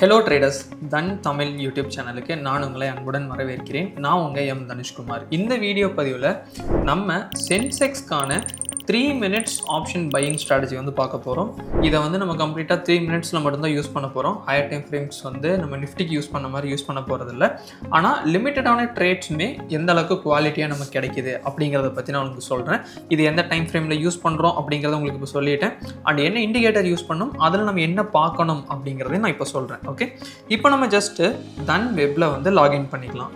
Hello traders, தன் தமிழ் YouTube சேனலுக்கு நான் உங்களை அன்புடன் வரவேற்கிறேன். நான் உங்கள் எம் தனுஷ்குமார். இந்த வீடியோ பதிவில் நம்ம சென்செக்ஸ்க்கான 3 minutes ஆப்ஷன் பையிங் ஸ்ட்ராட்டஜி வந்து பார்க்க போகிறோம். இதை வந்து நம்ம கம்ப்ளீட்டாக 3 minutesல மட்டும்தான் யூஸ் பண்ண போகிறோம். ஹையர் டைம் ஃப்ரேம்ஸ் வந்து நம்ம நிஃப்டிக்கு யூஸ் பண்ண மாதிரி யூஸ் பண்ண போகிறதில்ல. ஆனால் லிமிட்டடான ட்ரேட்ஸுமே எந்த அளவுக்கு குவாலிட்டியாக நமக்கு கிடைக்கிது அப்படிங்கிறத பற்றி நான் உங்களுக்கு சொல்கிறேன். இது எந்த டைம் ஃப்ரேமில் யூஸ் பண்ணுறோம் அப்படிங்கிறத உங்களுக்கு இப்போ சொல்லிட்டேன். அண்ட் என்ன இண்டிகேட்டர் யூஸ் பண்ணணும், அதில் நம்ம என்ன பார்க்கணும் அப்படிங்கிறதையும் நான் இப்போ சொல்கிறேன். ஓகே, இப்போ நம்ம ஜஸ்ட்டு தன் வெப்பில் வந்து லாகின் பண்ணிக்கலாம்.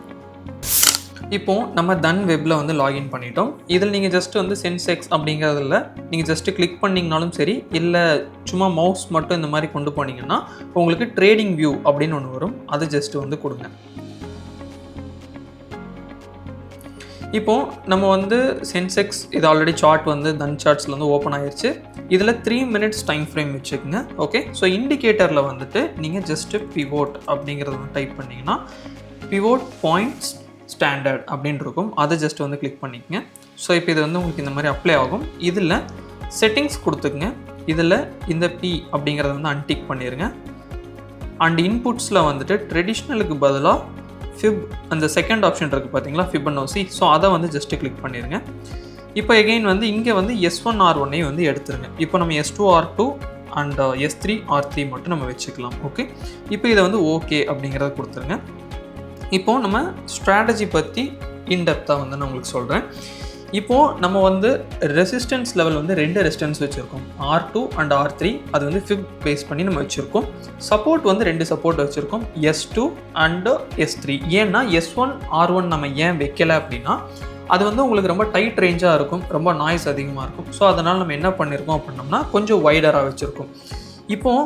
இப்போது நம்ம தன் வெப்பில் வந்து லாகின் பண்ணிட்டோம். இதில் நீங்கள் ஜஸ்ட் வந்து சென்செக்ஸ் அப்படிங்கிறதுல நீங்கள் ஜஸ்ட்டு கிளிக் பண்ணிங்கனாலும் சரி, இல்லை சும்மா மவுஸ் மட்டும் இந்த மாதிரி கொண்டு போனீங்கன்னா உங்களுக்கு ட்ரேடிங் வியூ அப்படின்னு ஒன்று வரும். அது ஜஸ்ட்டு வந்து கொடுங்க. இப்போது நம்ம வந்து சென்செக்ஸ் இது ஆல்ரெடி சார்ட் வந்து தன் சார்ட்ஸில் வந்து ஓப்பன் ஆகிடுச்சு. இதில் 3 minutes டைம் ஃப்ரேம் வச்சுக்கோங்க. ஓகே, ஸோ இண்டிகேட்டரில் வந்துட்டு நீங்கள் ஜஸ்ட்டு பிவோட் அப்படிங்கிறத வந்து டைப் பண்ணிங்கன்னா பிவோட் பாயிண்ட்ஸ் ஸ்டாண்டர்ட் அப்படின்னு இருக்கும். அதை ஜஸ்ட் வந்து கிளிக் பண்ணிக்கங்க. ஸோ இப்போ இது வந்து உங்களுக்கு இந்த மாதிரி அப்ளை ஆகும். இதில் செட்டிங்ஸ் கொடுத்துக்குங்க. இதில் இந்த பி அப்படிங்கிறத வந்து அன்டிக் பண்ணிடுங்க. அண்ட் இன்புட்ஸில் வந்துட்டு ட்ரெடிஷ்னலுக்கு பதிலாக ஃபிப் அந்த செகண்ட் ஆப்ஷன் இருக்குது பார்த்தீங்களா, ஃபிபனோசி. ஸோ அதை வந்து ஜஸ்ட்டு கிளிக் பண்ணிடுங்க. இப்போ எகெயின் வந்து இங்கே வந்து S1 R1 வந்து எடுத்துருங்க. இப்போ நம்ம S2 R2 and S3 R3 மட்டும் நம்ம வச்சுக்கலாம். ஓகே, இப்போ இதை வந்து ஓகே அப்படிங்கிறத கொடுத்துருங்க. இப்போது நம்ம ஸ்ட்ராட்டஜி பற்றி இன்டெப்த்தாக வந்து நான் உங்களுக்கு சொல்கிறேன். இப்போது நம்ம வந்து ரெசிஸ்டன்ஸ் லெவல் வந்து 2 ரெசிஸ்டன்ஸ் வச்சுருக்கோம், R2 அண்ட் R3. அது வந்து ஃபிப் பேஸ் பண்ணி நம்ம வச்சுருக்கோம். சப்போர்ட் வந்து 2 சப்போர்ட் வச்சுருக்கோம், S2 அண்டு S3. ஏன்னா S1 R1 நம்ம ஏன் வைக்கலை அப்படின்னா அது வந்து உங்களுக்கு ரொம்ப டைட் ரேஞ்சாக இருக்கும், ரொம்ப நாய்ஸ் அதிகமாக இருக்கும். ஸோ அதனால் நம்ம என்ன பண்ணியிருக்கோம் அப்படின்னோம்னா கொஞ்சம் வைடராக வச்சுருக்கோம். இப்போது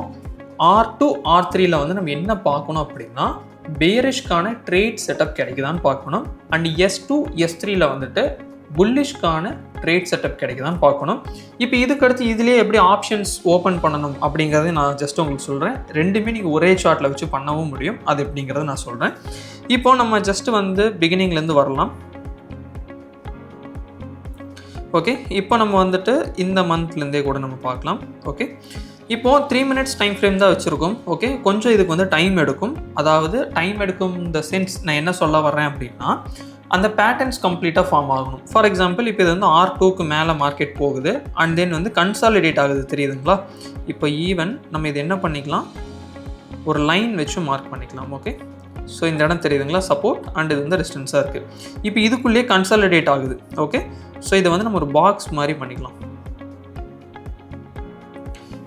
R2 R3ல வந்து நம்ம என்ன பார்க்கணும் அப்படின்னா பேரிஷ்கான ட்ரேட் செட்டப் கிடைக்குதான்னு பார்க்கணும். அண்ட் S2 S3ல வந்துட்டு புல்லிஷ்கான ட்ரேட் செட்டப் கிடைக்குதான்னு பார்க்கணும். இப்போ இதுக்கடுத்து இதிலே எப்படி ஆப்ஷன்ஸ் ஓப்பன் பண்ணணும் அப்படிங்கிறத நான் ஜஸ்ட் உங்களுக்கு சொல்கிறேன். ரெண்டுமே நீங்கள் ஒரே சார்ட்டில் வச்சு பண்ணவும் முடியும். அது எப்படிங்கிறத நான் சொல்கிறேன். இப்போது நம்ம ஜஸ்ட்டு வந்து பிகினிங்லேருந்து வரலாம். ஓகே, இப்போ நம்ம வந்துட்டு இந்த மந்த்லேருந்தே கூட நம்ம பார்க்கலாம். ஓகே, இப்போது 3 minutes டைம் ஃப்ரேம் தான் வச்சுருக்கோம். ஓகே, கொஞ்சம் இதுக்கு வந்து டைம் எடுக்கும். அதாவது டைம் எடுக்கும் இந்த சென்ஸ் நான் என்ன சொல்ல வர்றேன் அப்படின்னா அந்த பேட்டர்ன்ஸ் கம்ப்ளீட்டாக ஃபார்ம் ஆகணும். ஃபார் எக்ஸாம்பிள் இப்போ இது வந்து R2க்கு மேலே மார்க்கெட் போகுது அண்ட் தென் வந்து கன்சாலிடேட் ஆகுது, தெரியுதுங்களா? இப்போ ஈவன் நம்ம இது என்ன பண்ணிக்கலாம், ஒரு லைன் வச்சு மார்க் பண்ணிக்கலாம். ஓகே, ஸோ இந்த இடம் தெரியுதுங்களா, சப்போர்ட் அண்ட் இது வந்து ரெசிஸ்டன்ஸாக இருக்குது. இப்போ இதுக்குள்ளேயே கன்சாலிடேட் ஆகுது. ஓகே, ஸோ இதை வந்து நம்ம ஒரு பாக்ஸ் மாதிரி பண்ணிக்கலாம்.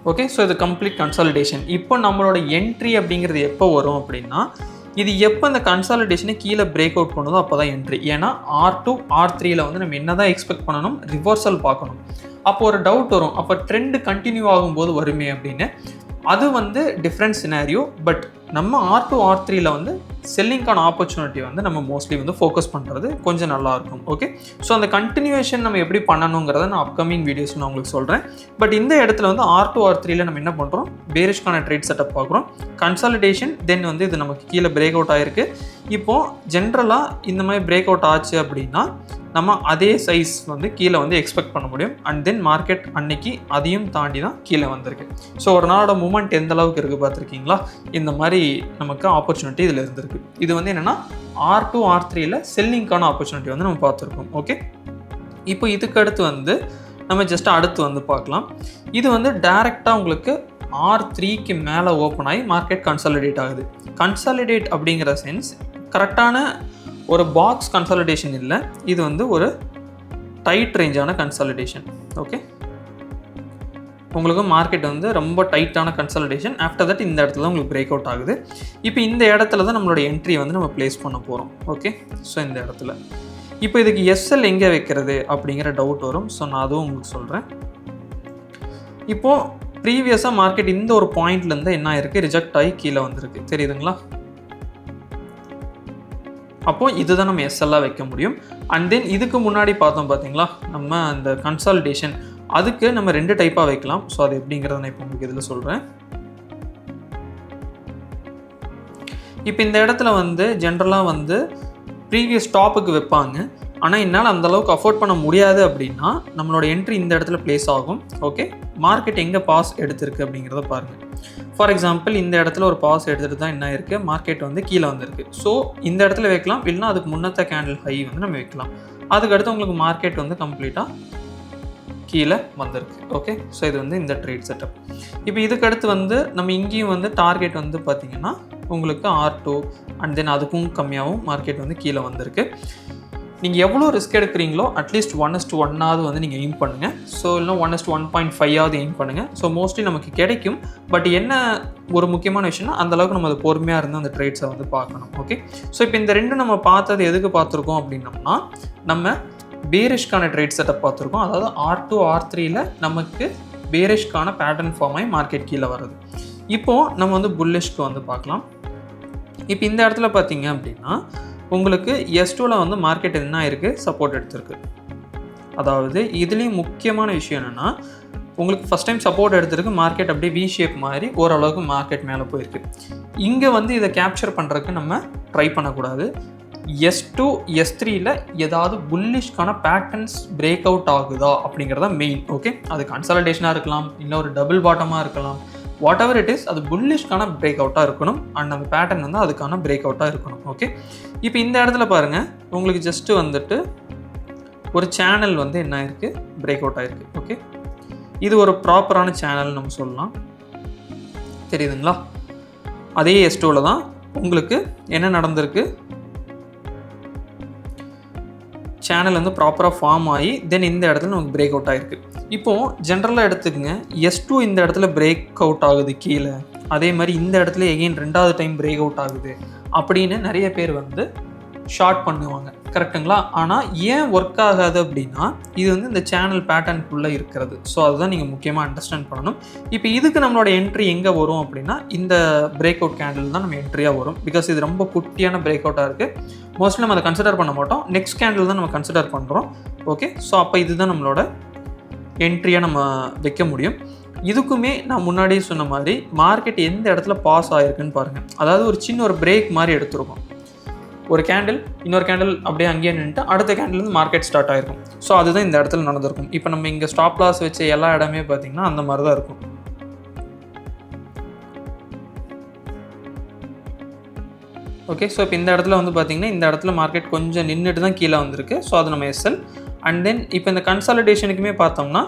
ஓகே, ஸோ இது கம்ப்ளீட் கன்சாலிடேஷன். இப்போ நம்மளோட என்ட்ரி அப்படிங்கிறது எப்போ வரும் அப்படின்னா இது எப்போ இந்த கன்சாலிடேஷனை கீழே பிரேக் அவுட் பண்ணுதோ அப்போ தான் என்ட்ரி. ஏன்னா R2 R3ல வந்து நம்ம என்ன தான் எக்ஸ்பெக்ட் பண்ணணும், ரிவர்சல் பார்க்கணும். அப்போ ஒரு டவுட் வரும், அப்போ ட்ரெண்டு கண்டினியூ ஆகும்போது வருமே அப்படின்னு. அது வந்து டிஃப்ரெண்ட் சினாரியோ. பட் நம்ம R2 R3ல வந்து செல்லிங்கான ஆப்பர்ச்சுனிட்டி வந்து நம்ம மோஸ்ட்லி வந்து ஃபோக்கஸ் பண்ணுறது கொஞ்சம் நல்லாயிருக்கும். ஓகே, ஸோ அந்த கண்டினியூவேஷன் நம்ம எப்படி பண்ணணுங்கிறத நான் அப்கமிங் வீடியோஸ் நான் உங்களுக்கு சொல்கிறேன். பட் இந்த இடத்துல வந்து R2 R3ல நம்ம என்ன பண்ணுறோம், பேரிஷ்கான ட்ரேட் செட்டப் பார்க்குறோம், கன்சாலிடேஷன், தென் வந்து இது நமக்கு கீழே பிரேக் அவுட் ஆகிருக்கு. இப்போது ஜென்ரலாக இந்த மாதிரி பிரேக் அவுட் ஆச்சு அப்படின்னா நம்ம அதே சைஸ் வந்து கீழே வந்து எக்ஸ்பெக்ட் பண்ண முடியும். அண்ட் தென் மார்க்கெட் அன்னைக்கு அதையும் தாண்டி தான் கீழே வந்திருக்கு. ஸோ ஒரு நாளோட மூமெண்ட் எந்த அளவுக்கு இருக்குது பார்த்துருக்கீங்களா? இந்த மாதிரி நமக்கு ஆப்பர்ச்சுனிட்டி இதில் இருந்திருக்கு. இது வந்து என்னென்னா R2 R3ல செல்லிங்கான ஆப்பர்ச்சுனிட்டி வந்து நம்ம பார்த்துருக்கோம். ஓகே, இப்போ இதுக்கு அடுத்து வந்து நம்ம ஜஸ்ட் அடுத்து வந்து பார்க்கலாம். இது வந்து டைரெக்டாக உங்களுக்கு R3க்கு மேலே ஓப்பன் ஆகி மார்க்கெட் கன்சாலிடேட் ஆகுது. கன்சாலிடேட் அப்படிங்கிற சென்ஸ் கரெக்டான ஒரு பாக்ஸ் கன்சாலிடேஷன் இல்லை, இது வந்து ஒரு டைட் ரேஞ்சான கன்சாலிடேஷன். ஓகே, உங்களுக்கு மார்க்கெட் வந்து ரொம்ப டைட்டான கன்சாலிடேஷன். ஆஃப்டர் தட் இந்த இடத்துல உங்களுக்கு பிரேக் அவுட் ஆகுது. இப்போ இந்த இடத்துல தான் நம்மளோட என்ட்ரி வந்து நம்ம பிளேஸ் பண்ண போகிறோம். ஓகே, ஸோ இந்த இடத்துல இப்போ இதுக்கு SL எங்கே வைக்கிறது அப்படிங்கிற டவுட் வரும். ஸோ நான் அதுவும் உங்களுக்கு சொல்கிறேன். இப்போது ப்ரீவியஸாக மார்க்கெட் இந்த ஒரு பாயிண்ட்லேருந்து என்ன ஆயிருக்கு, ரிஜெக்ட் ஆகி கீழே வந்திருக்கு, தெரியுதுங்களா? அப்போது இதுதான் நம்ம SLஆக வைக்க முடியும். அண்ட் தென் இதுக்கு முன்னாடி பார்த்தோம் பார்த்தீங்களா, நம்ம அந்த கன்சாலிடேஷன், அதுக்கு நம்ம 2 டைப்பாக வைக்கலாம். ஸோ அது எப்படிங்கிறத நான் இப்போ உங்களுக்கு இதில் சொல்கிறேன். இப்போ இந்த இடத்துல வந்து ஜென்ரலாக வந்து ப்ரீவியஸ் டாப்புக்கு வைப்பாங்க. ஆனால் என்னால் அந்தளவுக்கு அஃபோர்ட் பண்ண முடியாது அப்படின்னா நம்மளோட என்ட்ரி இந்த இடத்துல பிளேஸ் ஆகும். ஓகே, மார்க்கெட் எங்கே பாஸ் எடுத்திருக்கு அப்படிங்கிறத பாருங்கள். ஃபார் எக்ஸாம்பிள் இந்த இடத்துல ஒரு பாஸ் எடுத்துகிட்டு தான் என்ன இருக்குது, மார்க்கெட் வந்து கீழே வந்திருக்கு. ஸோ இந்த இடத்துல வைக்கலாம், இல்லைனா அதுக்கு முன்னத்த கேண்டில் ஹை வந்து நம்ம வைக்கலாம். அதுக்கடுத்து உங்களுக்கு மார்க்கெட் வந்து கம்ப்ளீட்டாக கீழே வந்திருக்கு. ஓகே, ஸோ இது வந்து இந்த ட்ரேட் செட்டப். இப்போ இதுக்கடுத்து வந்து நம்ம இங்கேயும் வந்து டார்கெட் வந்து பார்த்திங்கன்னா உங்களுக்கு R2 அண்ட் தென் அதுக்கும் கம்மியாகவும் மார்க்கெட் வந்து கீழே வந்திருக்கு. நீங்கள் எவ்வளோ ரிஸ்க் எடுக்கிறீங்களோ அட்லீஸ்ட் 1:1 வந்து நீங்கள் எய்ம் பண்ணுங்கள். ஸோ இல்லைனா 1:1.5 எய்ம் பண்ணுங்கள். ஸோ மோஸ்ட்லி நமக்கு கிடைக்கும். பட் என்ன ஒரு முக்கியமான விஷயம்னா அந்தளவுக்கு நம்ம அது பொறுமையாக இருந்து அந்த ட்ரேட்ஸை வந்து பார்க்கணும். ஓகே, ஸோ இப்போ இந்த ரெண்டும் நம்ம பார்த்தது எதுக்கு பார்த்துருக்கோம் அப்படின்னம்னா, நம்ம பேரிஷ்கான ட்ரேட் செட்டப் பார்த்துருக்கோம். அதாவது R2 R3ல நமக்கு பேரிஷ்கான பேட்டர்ன் ஃபார்ம் ஆகி மார்க்கெட் கீழே வருது. இப்போது நம்ம வந்து புல்லிஷ்க்கு வந்து பார்க்கலாம். இப்போ இந்த இடத்துல பார்த்தீங்க அப்படின்னா உங்களுக்கு S2ல வந்து மார்க்கெட் என்ன இருக்குது, சப்போர்ட் எடுத்திருக்கு. அதாவது இதுலேயும் முக்கியமான விஷயம் என்னென்னா, உங்களுக்கு ஃபஸ்ட் டைம் சப்போர்ட் எடுத்திருக்கு, மார்க்கெட் அப்படியே V ஷேப் மாதிரி ஓரளவுக்கு மார்க்கெட் மேலே போயிருக்கு. இங்கே வந்து இதை கேப்சர் பண்ணுறதுக்கு நம்ம ட்ரை பண்ணக்கூடாது. S2 S3ல ஏதாவது புல்லிஷ்கான பேட்டர்ன்ஸ் பிரேக் அவுட் ஆகுதா அப்படிங்கிறத மெயின். ஓகே, அது கன்சாலிடேஷனாக இருக்கலாம், இல்லை ஒரு டபுள் பாட்டமாக இருக்கலாம், வாட் எவர் இட் இஸ், அது புல்லிஷ்கான பிரேக் அவுட்டாக இருக்கணும். அண்ட் அந்த பேட்டர்ன் வந்து அதுக்கான பிரேக் அவுட்டாக இருக்கணும். ஓகே, இப்போ இந்த இடத்துல பாருங்கள், உங்களுக்கு ஜஸ்ட்டு வந்துட்டு ஒரு சேனல் வந்து என்ன இருக்குது, பிரேக் அவுட் ஆகிருக்கு. ஓகே, இது ஒரு ப்ராப்பரான சேனல் நம்ம சொல்லலாம். தெரியுதுங்களா? அதே S2ல தான் உங்களுக்கு என்ன நடந்திருக்கு, சேனல் வந்து ப்ராப்பராக ஃபார்ம் ஆகி தென் இந்த இடத்துல நமக்கு பிரேக் அவுட் ஆகிருக்கு. இப்போது ஜென்ரலாக எடுத்துக்கங்க, S2 இந்த இடத்துல பிரேக் அவுட் ஆகுது கீழே, அதே மாதிரி இந்த இடத்துல எகெயின் 2வது டைம் பிரேக் அவுட் ஆகுது அப்படின்னு நிறைய பேர் வந்து ஷார்ட் பண்ணுவாங்க. கரெக்டுங்களா? ஆனால் ஏன் ஒர்க் ஆகாது அப்படின்னா, இது வந்து இந்த சேனல் பேட்டர்னுக்குள்ளே இருக்கிறது. ஸோ அதுதான் நீங்கள் முக்கியமாக அண்டர்ஸ்டாண்ட் பண்ணணும். இப்போ இதுக்கு நம்மளோட என்ட்ரி எங்கே வரும் அப்படின்னா, இந்த பிரேக் அவுட் கேண்டில் தான் நம்ம என்ட்ரியாக வரும். பிகாஸ் இது ரொம்ப குட்டியான பிரேக் அவுட்டாக இருக்குது. மோஸ்ட்லி நம்ம அதை கன்சிடர் பண்ண மாட்டோம். நெக்ஸ்ட் கேண்டில் தான் நம்ம கன்சிடர் பண்ணுறோம். ஓகே, ஸோ அப்போ இதுதான் நம்மளோட என்ட்ரியாக நம்ம வைக்க முடியும். இதுக்குமே நான் முன்னாடியே சொன்ன மாதிரி மார்க்கெட் எந்த இடத்துல பாஸ் ஆகிருக்குன்னு பாருங்கள். அதாவது ஒரு சின்ன ஒரு பிரேக் மாதிரி எடுத்துருக்கோம். ஒரு கேண்டில், இன்னொரு கேண்டில் அப்படியே அங்கேயே நின்றுட்டு அடுத்த கேண்டில் மார்க்கெட் ஸ்டார்ட் ஆகிருக்கும். ஸோ அதுதான் இந்த இடத்துல நடந்திருக்கும். இப்போ நம்ம இங்கே ஸ்டாப் லாஸ் வச்ச எல்லா இடமே பார்த்திங்கன்னா அந்த மாதிரி தான் இருக்கும். ஓகே, ஸோ இப்போ இந்த இடத்துல வந்து பார்த்திங்கன்னா இந்த இடத்துல மார்க்கெட் கொஞ்சம் நின்றுட்டு தான் கீழே வந்திருக்கு. ஸோ அது நம்ம SL. அண்ட் தென் இப்போ இந்த கன்சாலிடேஷனுக்குமே பார்த்தோம்னா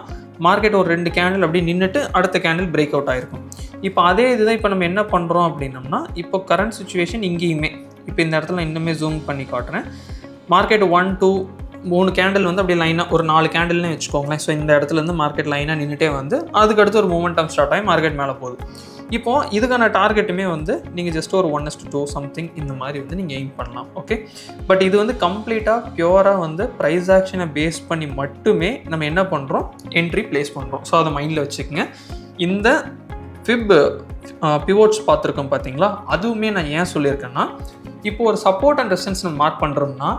மார்க்கெட் ஒரு 2 கேண்டில் அப்படி நின்றுட்டு அடுத்த கேண்டில் பிரேக் அவுட் ஆகிருக்கும். இப்போ அதே இதுதான் இப்போ நம்ம என்ன பண்ணுறோம் அப்படின்னம்னா, இப்போ கரண்ட் சுச்சுவேஷன் இங்கேயுமே இப்போ இந்த இடத்துல இன்னுமே ஜூம் பண்ணி காட்டுறேன். மார்க்கெட் 1 2 3 கேண்டில் வந்து அப்படியே லைனாக ஒரு 4 கேண்டில்னு வச்சுக்கோங்களேன். ஸோ இந்த இடத்துலேருந்து மார்க்கெட் லைனாக நின்றுட்டே வந்து அதுக்கடுத்து ஒரு மூமெண்டம் ஸ்டார்ட் ஆகி மார்க்கெட் மேலே போகுது. இப்போது இதுக்கான டார்கெட்டுமே வந்து நீங்கள் ஜஸ்ட் ஒரு 1:2 சம்திங் இந்த மாதிரி வந்து நீங்கள் எய்ம் பண்ணலாம். ஓகே, பட் இது வந்து கம்ப்ளீட்டாக பியூராக வந்து ப்ரைஸ் ஆக்ஷனை பேஸ் பண்ணி மட்டுமே நம்ம என்ன பண்ணுறோம், என்ட்ரி பிளேஸ் பண்ணுறோம். ஸோ அதை மைண்டில் வச்சுக்கோங்க. இந்த பிவோட்ஸ் பார்த்துருக்கோம் பார்த்தீங்களா, அதுவுமே நான் ஏன் சொல்லியிருக்கேன்னா, இப்போ ஒரு சப்போர்ட் அண்ட் ரெசிஸ்டன்ஸ் நம்ம மார்க் பண்ணுறோம்னா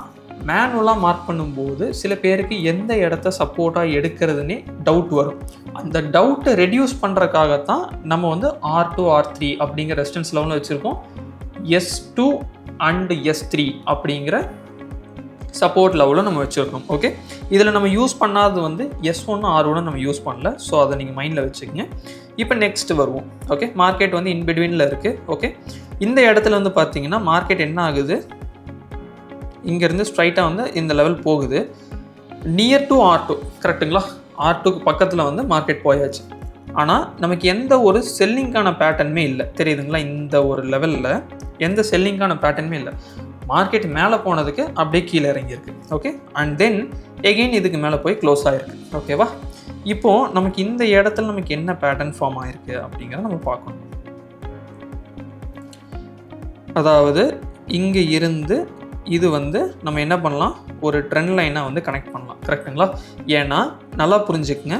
மேனுவலாக மார்க் பண்ணும்போது சில பேருக்கு எந்த இடத்த சப்போர்ட்டாக எடுக்கிறதுனே டவுட் வரும். அந்த டவுட்டை ரெடியூஸ் பண்ணுறதுக்காகத்தான் நம்ம வந்து R2 R3 அப்படிங்கிற ரெசிஸ்டன்ஸ் லெவலில் வச்சுருக்கோம். S2 அண்ட் S3 அப்படிங்கிற சப்போர்ட் லெவலில் நம்ம வச்சுருக்கோம். ஓகே, இதில் நம்ம யூஸ் பண்ணாதது வந்து S1 R1 நம்ம யூஸ் பண்ணல. ஸோ அதை நீங்கள் மைண்டில் வச்சுக்கோங்க. இப்போ நெக்ஸ்ட் வருவோம். ஓகே, மார்க்கெட் வந்து இன்பிட்வீனில் இருக்குது. ஓகே, இந்த இடத்துல வந்து பார்த்தீங்கன்னா மார்க்கெட் என்ன ஆகுது, இங்கேருந்து ஸ்ட்ரைட்டாக வந்து இந்த லெவல் போகுது நியர் டு R2. கரெக்டுங்களா? R2க்கு பக்கத்தில் வந்து மார்க்கெட் போயாச்சு. ஆனால் நமக்கு எந்த ஒரு செல்லிங்கான பேட்டர்னுமே இல்லை. தெரியுதுங்களா? இந்த ஒரு லெவலில் எந்த செல்லிங்கான பேட்டர்னுமே இல்லை. மார்க்கெட் மேலே போனதுக்கு அப்படியே கீழே இறங்கியிருக்கு. ஓகே, அண்ட் தென் எகெயின் இதுக்கு மேலே போய் க்ளோஸ் ஆகிருக்கு. ஓகேவா? இப்போது நமக்கு இந்த இடத்துல நமக்கு என்ன பேட்டர்ன் ஃபார்ம் ஆகிருக்கு அப்படிங்கிறத நம்ம பார்க்கணும். அதாவது இங்கே இருந்து இது வந்து நம்ம என்ன பண்ணலாம், ஒரு ட்ரெண்ட் லைனாக வந்து கனெக்ட் பண்ணலாம். கரெக்டுங்களா? ஏன்னா நல்லா புரிஞ்சுக்குங்க,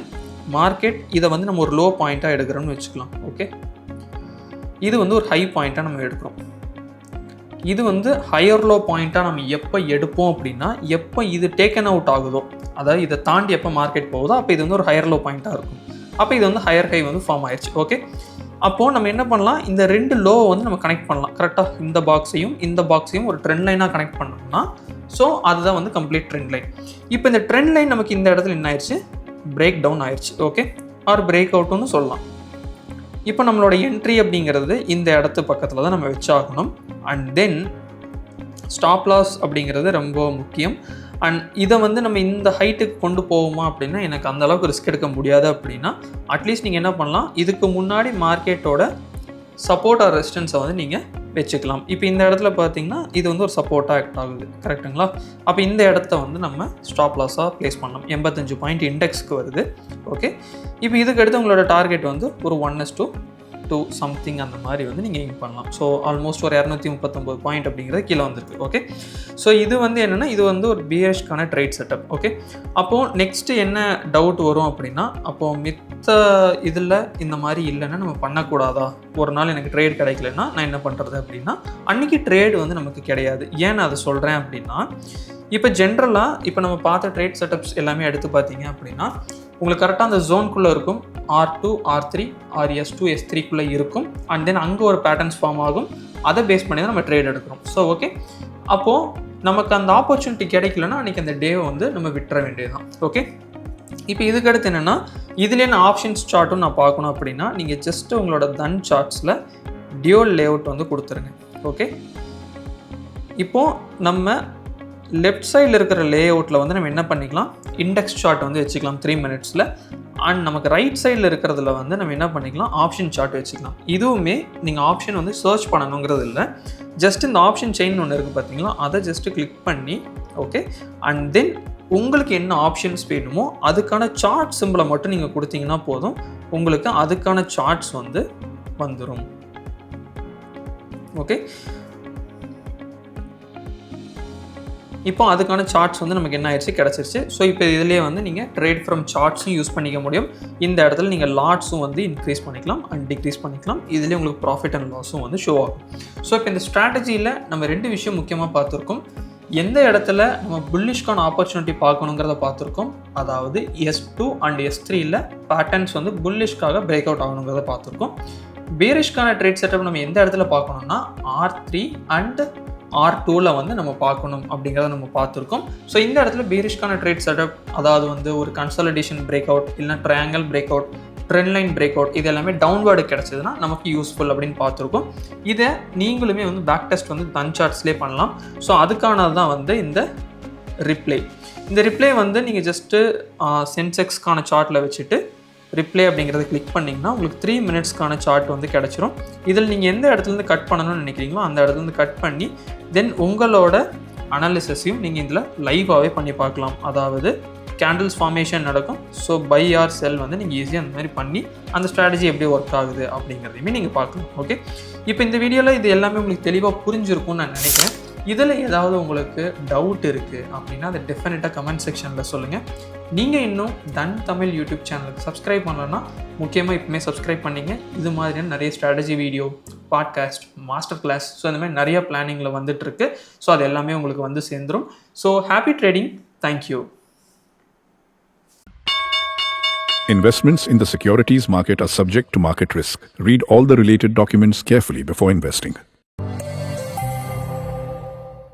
மார்க்கெட் இதை வந்து நம்ம ஒரு லோ பாயிண்ட்டாக எடுக்கிறோம்னு வச்சுக்கலாம். ஓகே, இது வந்து ஒரு ஹை பாயிண்ட்டாக நம்ம எடுக்கிறோம். இது வந்து ஹையர் லோ பாயிண்ட்டாக நம்ம எப்போ எடுப்போம் அப்படின்னா, எப்போ இது டேக்கன் அவுட் ஆகுதோ, அதாவது இதை தாண்டி எப்போ மார்க்கெட் போகுதோ அப்போ இது வந்து ஒரு ஹையர் லோ பாயிண்ட்டாக இருக்கும். அப்போ இது வந்து ஹையர் ஹை வந்து ஃபார்ம் ஆயிடுச்சு. ஓகே, அப்போது நம்ம என்ன பண்ணலாம், இந்த 2 லோ வந்து நம்ம கனெக்ட் பண்ணலாம். கரெக்டாக இந்த பாக்ஸையும் ஒரு ட்ரெண்ட் லைனாக கனெக்ட் பண்ணோம்னா ஸோ அதுதான் வந்து கம்ப்ளீட் ட்ரெண்ட் லைன். இப்போ இந்த ட்ரெண்ட் லைன் நமக்கு இந்த இடத்துல என்ன ஆயிடுச்சு, பிரேக் டவுன் ஆயிடுச்சு. ஓகே, ஆர் பிரேக் அவுட்னு சொல்லலாம். இப்போ நம்மளோட என்ட்ரி அப்படிங்கிறது இந்த இடத்து பக்கத்தில் தான் நம்ம வச்சாகணும். அண்ட் தென் ஸ்டாப் லாஸ் அப்படிங்கிறது ரொம்ப முக்கியம். அண்ட் இதை வந்து நம்ம இந்த ஹைட்டுக்கு கொண்டு போவோமா அப்படின்னா எனக்கு அந்த அளவுக்கு ரிஸ்க் எடுக்க முடியாது. அப்படின்னா அட்லீஸ்ட் நீங்கள் என்ன பண்ணலாம், இதுக்கு முன்னாடி மார்க்கெட்டோட சப்போர்ட் ஆர் ரெசிஸ்டன்ஸை வந்து நீங்கள் வச்சுக்கலாம். இப்போ இந்த இடத்துல பார்த்தீங்கன்னா இது வந்து ஒரு சப்போர்ட்டாக ஆக்ட் ஆகுது, கரெக்டுங்களா? அப்போ இந்த இடத்த வந்து நம்ம ஸ்டாப் லாஸாக ப்ளேஸ் பண்ணலாம். 85 பாயிண்ட் இண்டெக்ஸ்க்கு வருது. ஓகே, இப்போ இதுக்கு அடுத்து உங்களோட டார்கெட் வந்து ஒரு 1:2 சம்திங் அந்த மாதிரி வந்து நீங்கள் எய்ம் பண்ணலாம். ஸோ ஆல்மோஸ்ட் ஒரு 239 பாயிண்ட் அப்படிங்கிறது கீழே வந்திருக்கு. ஓகே, ஸோ இது வந்து என்னென்னா இது வந்து ஒரு பியரிஷ்கான ட்ரேட் செட்டப். ஓகே, அப்போது நெக்ஸ்ட்டு என்ன டவுட் வரும் அப்படின்னா, அப்போது மித்த இதில் இந்த மாதிரி இல்லைன்னா நம்ம பண்ணக்கூடாதா? ஒரு நாள் எனக்கு ட்ரேட் கிடைக்கலன்னா நான் என்ன பண்ணுறது அப்படின்னா, அன்றைக்கி ட்ரேடு வந்து நமக்கு கிடையாது. ஏன் நான் அதை சொல்கிறேன் அப்படின்னா, இப்போ ஜென்ரலாக இப்போ நம்ம பார்த்த ட்ரேட் செட்டப்ஸ் எல்லாமே எடுத்து பார்த்தீங்க அப்படின்னா உங்களுக்கு கரெக்டாக அந்த ஜோனுக்குள்ளே இருக்கும். R2, R3, S2, S3க்குள்ளே இருக்கும். அண்ட் தென் அங்கே ஒரு பேட்டர்ன்ஸ் ஃபார்ம் ஆகும். அதை பேஸ் பண்ணி தான் நம்ம ட்ரேட் எடுக்கிறோம். ஸோ ஓகே, அப்போது நமக்கு அந்த ஆப்பர்ச்சுனிட்டி கிடைக்கலன்னா அன்றைக்கி அந்த டே வந்து நம்ம விட்டுற வேண்டியது தான். ஓகே, இப்போ இதுக்கடுத்து என்னென்னா இதுலேயே நான் ஆப்ஷன்ஸ் சார்ட்டும் நான் பார்க்கணும் அப்படின்னா நீங்கள் ஜஸ்ட்டு உங்களோட தன் சார்ட்ஸில் டியூவல் லேஅவுட் வந்து கொடுத்துருங்க. ஓகே, இப்போது நம்ம லெஃப்ட் சைடில் இருக்கிற லேஅவுட்டில் வந்து நம்ம என்ன பண்ணிக்கலாம், இண்டெக்ஸ் சார்ட் வந்து வச்சுக்கலாம் 3 மினிட்ஸில். அண்ட் நமக்கு ரைட் சைடில் இருக்கிறதுல வந்து நம்ம என்ன பண்ணிக்கலாம், ஆப்ஷன் சார்ட் வச்சுக்கலாம். இதுவுமே நீங்கள் ஆப்ஷன் வந்து சர்ச் பண்ணணுங்கிறது இல்லை, ஜஸ்ட் இந்த ஆப்ஷன் செயின் ஒன்று இருக்குது பார்த்தீங்களா, அதை ஜஸ்ட்டு கிளிக் பண்ணி ஓகே, அண்ட் தென் உங்களுக்கு என்ன ஆப்ஷன்ஸ் வேணுமோ அதுக்கான சார்ட் சிம்பிளை மட்டும் நீங்கள் கொடுத்தீங்கன்னா போதும், உங்களுக்கு அதுக்கான சார்ட்ஸ் வந்து வந்துடும். ஓகே, இப்போ அதுக்கான சார்ட்ஸ் வந்து நமக்கு என்ன ஆயிடுச்சு, கிடச்சிருச்சு. ஸோ இப்போ இதிலேயே வந்து நீங்கள் ட்ரேட் ஃப்ரம் சார்ட்ஸும் யூஸ் பண்ணிக்க முடியும். இந்த இடத்துல நீங்கள் லாட்ஸும் வந்து இன்க்ரீஸ் பண்ணிக்கலாம் அண்ட் டிக்ரீஸ் பண்ணிக்கலாம். இதுலேயே உங்களுக்கு ப்ராஃபிட் அண்ட் லாஸும் வந்து ஷோ ஆகும். ஸோ இப்போ இந்த ஸ்ட்ராட்டஜியில் நம்ம 2 விஷயம் முக்கியமாக பார்த்துருக்கோம். எந்த இடத்துல நம்ம புல்லிஷ்கான ஆப்பர்ச்சுனிட்டி பார்க்கணுங்கிறத பார்த்துருக்கோம். அதாவது S2 அண்ட் S3யில் பேட்டர்ன்ஸ் வந்து புல்லிஷ்காக பிரேக் அவுட் ஆகணுங்கிறத பார்த்துருக்கோம். பேரிஷ்கான ட்ரேட் செட்டப் நம்ம எந்த இடத்துல பார்க்கணும்னா R3 அண்ட் R2ல வந்து நம்ம பார்க்கணும் அப்படிங்கிறத நம்ம பார்த்துருக்கோம். ஸோ இந்த இடத்துல பேரிஷ்கான ட்ரேட் செட்டப், அதாவது வந்து ஒரு கன்சாலிடேஷன் பிரேக் அவுட் இல்லைனா triangle break out, trend line break out, இது எல்லாமே டவுன்வர்டு கிடச்சதுன்னா நமக்கு யூஸ்ஃபுல் அப்படின்னு பார்த்துருக்கோம். இதை நீங்களுமே வந்து பேக் டெஸ்ட் வந்து தன் சார்ட்ஸ்லேயே பண்ணலாம். ஸோ அதுக்கானது தான் வந்து இந்த ரிப்ளே. இந்த ரிப்ளே வந்து நீங்கள் ஜஸ்ட்டு சென்செக்ஸ்க்கான சார்ட்டில் வச்சுட்டு ரிப்ளே அப்படிங்கிறத கிளிக் பண்ணிங்கன்னா உங்களுக்கு 3 மினிட்ஸ்க்கான சார்ட் வந்து கிடச்சிரும். இதில் நீங்கள் எந்த இடத்துலேருந்து கட் பண்ணணும்னு நினைக்கிறீங்களோ அந்த இடத்துலேருந்து கட் பண்ணி தென் உங்களோட அனாலிசிஸையும் நீங்கள் இதில் லைவாகவே பண்ணி பார்க்கலாம். அதாவது கேண்டில்ஸ் ஃபார்மேஷன் நடக்கும். ஸோ பை ஆர் செல் வந்து நீங்கள் ஈஸியாக அந்த மாதிரி பண்ணி அந்த ஸ்ட்ராட்டஜி எப்படி ஒர்க் ஆகுது அப்படிங்கிறதையுமே நீங்கள் பார்க்கலாம். ஓகே, இப்போ இந்த வீடியோவில் இது எல்லாமே உங்களுக்கு தெளிவாக புரிஞ்சிருக்கும்னு நான் நினைக்கிறேன். இதில் ஏதாவது உங்களுக்கு டவுட் இருக்குது அப்படின்னா அதை டெஃபினட்டாக கமெண்ட் செக்ஷனில் சொல்லுங்கள். நீங்கள் இன்னும் தன் தமிழ் யூடியூப் சேனலுக்கு சப்ஸ்கிரைப் பண்ணலன்னா முக்கியமாக இப்போமே சப்ஸ்கிரைப் பண்ணிங்க. இது மாதிரியான நிறைய strategy video, podcast, master class, so இந்த மாதிரி நிறைய பிளானிங்கில் வந்துட்டுருக்கு. ஸோ அது எல்லாமே உங்களுக்கு வந்து சேர்ந்துடும். So happy trading. Thank you. Investments in the securities market are subject to market risk. Read all the related documents carefully before investing.